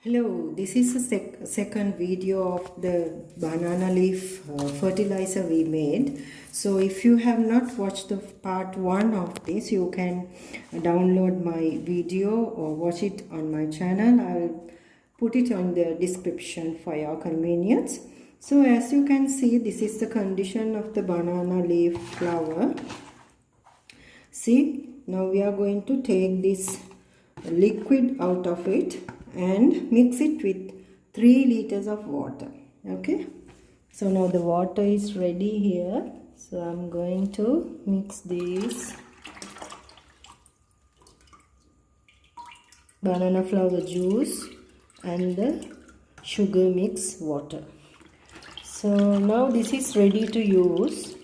Hello, this is the second video of the banana leaf fertilizer we made. So if you have not watched the part 1 of this, you can download my video or watch it on my channel. I'll put it on the description for your convenience. So as you can see, this is the condition of the banana leaf flower. See, now we are going to take this liquid out of it and mix it with 3 liters of water. Okay, so now the water is ready here. So I'm going to mix this banana flower juice and the sugar mix water. So now this is ready to use.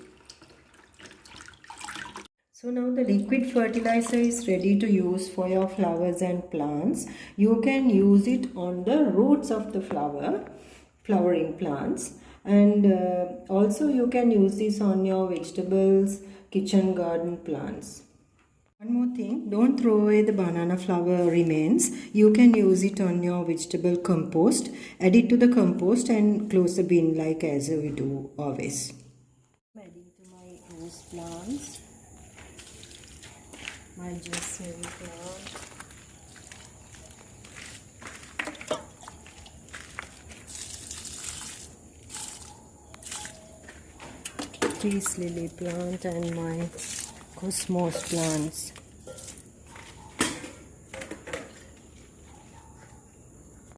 So now the liquid fertilizer is ready to use for your flowers and plants. You can use it on the roots of the flowering plants, and also you can use this on your vegetables, kitchen garden plants. One more thing, don't throw away the banana flower remains. You can use it on your vegetable compost. Add it to the compost and close the bin like as we do always. I'm adding to my rose plants. My jasmine plant, peace lily plant, and my cosmos plants.